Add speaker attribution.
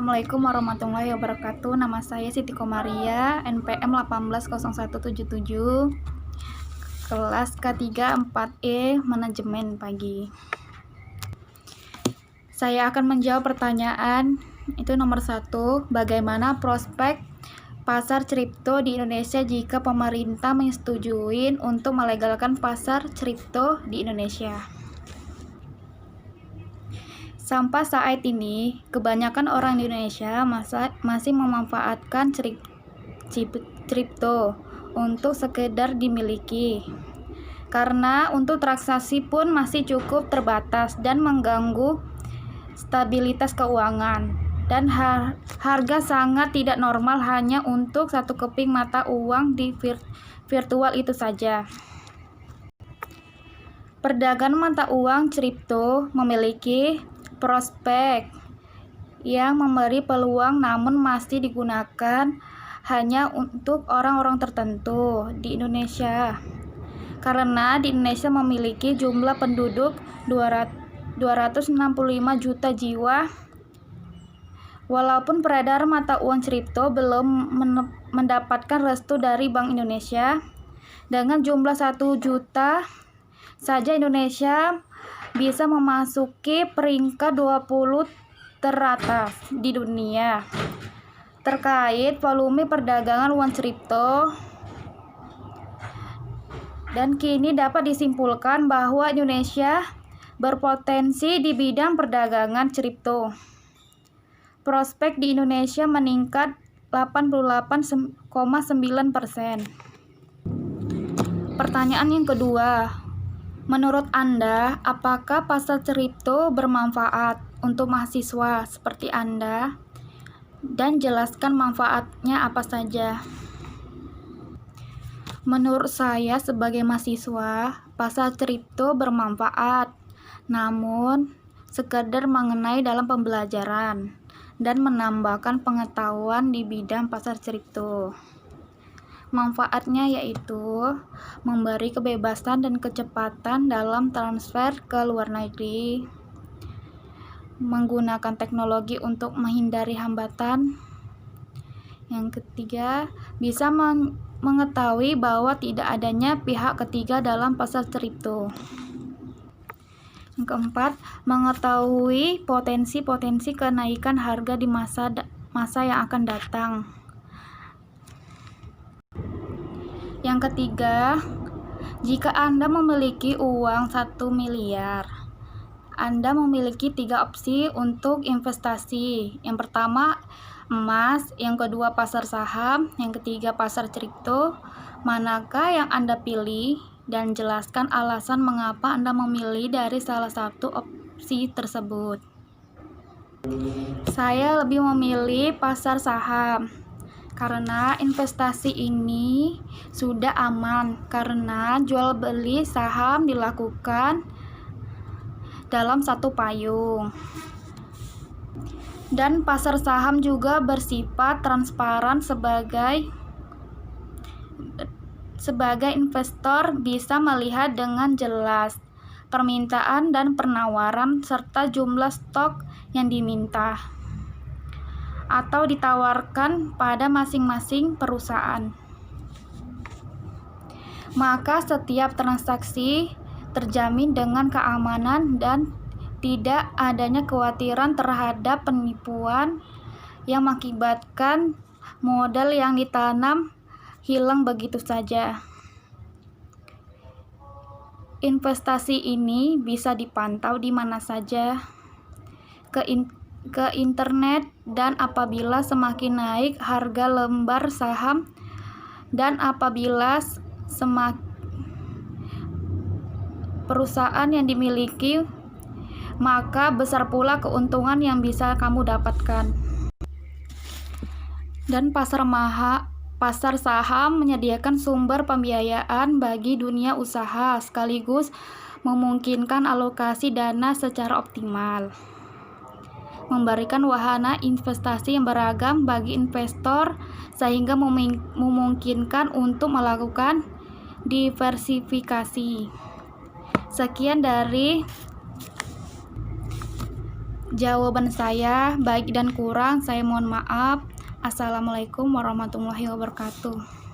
Speaker 1: Assalamualaikum warahmatullahi wabarakatuh. Nama saya Siti Komaria, NPM 180177, kelas K3 4E Manajemen Pagi. Saya akan menjawab pertanyaan itu nomor 1. Bagaimana prospek pasar kripto di Indonesia jika pemerintah menyetujui untuk melegalkan pasar kripto di Indonesia? Sampai saat ini, kebanyakan orang di Indonesia masih memanfaatkan kripto untuk sekedar dimiliki. Karena untuk transaksi pun masih cukup terbatas dan mengganggu stabilitas keuangan. Dan harga sangat tidak normal hanya untuk satu keping mata uang di virtual itu saja. Perdagangan mata uang kripto memiliki prospek yang memberi peluang, namun masih digunakan hanya untuk orang-orang tertentu di Indonesia. Karena di Indonesia memiliki jumlah penduduk 265 juta jiwa. Walaupun peredaran mata uang kripto belum mendapatkan restu dari Bank Indonesia, dengan jumlah 1 juta saja Indonesia bisa memasuki peringkat 20 teratas di dunia terkait volume perdagangan uang kripto. Dan kini dapat disimpulkan bahwa Indonesia berpotensi di bidang perdagangan kripto. Prospek di Indonesia meningkat 88,9%. Pertanyaan yang kedua, menurut Anda, apakah pasar kripto bermanfaat untuk mahasiswa seperti Anda? Dan jelaskan manfaatnya apa saja. Menurut saya sebagai mahasiswa, pasar kripto bermanfaat, namun sekedar mengenai dalam pembelajaran dan menambahkan pengetahuan di bidang pasar kripto. Manfaatnya yaitu memberi kebebasan dan kecepatan dalam transfer ke luar negeri, menggunakan teknologi untuk menghindari hambatan. Yang ketiga, bisa mengetahui bahwa tidak adanya pihak ketiga dalam pasar kripto. Yang keempat, mengetahui potensi-potensi kenaikan harga di masa yang akan datang. Yang ketiga, jika Anda memiliki uang 1 miliar, Anda memiliki 3 opsi untuk investasi. Yang pertama, emas, yang kedua pasar saham, yang ketiga pasar kripto. Manakah yang Anda pilih? Dan jelaskan alasan mengapa Anda memilih dari salah satu opsi tersebut. Saya lebih memilih pasar saham. Karena investasi ini sudah aman, karena jual beli saham dilakukan dalam satu payung. Dan pasar saham juga bersifat transparan, sebagai investor bisa melihat dengan jelas permintaan dan penawaran serta jumlah stok yang diminta atau ditawarkan pada masing-masing perusahaan. Maka setiap transaksi terjamin dengan keamanan dan tidak adanya kekhawatiran terhadap penipuan yang mengakibatkan modal yang ditanam hilang begitu saja. Investasi ini bisa dipantau di mana saja, ke internet, dan apabila semakin naik harga lembar saham dan apabila perusahaan yang dimiliki, maka besar pula keuntungan yang bisa kamu dapatkan. Dan pasar saham menyediakan sumber pembiayaan bagi dunia usaha sekaligus memungkinkan alokasi dana secara optimal, memberikan wahana investasi yang beragam bagi investor sehingga memungkinkan untuk melakukan diversifikasi. Sekian dari Jawaban saya baik dan kurang, saya mohon maaf. Assalamualaikum warahmatullahi wabarakatuh.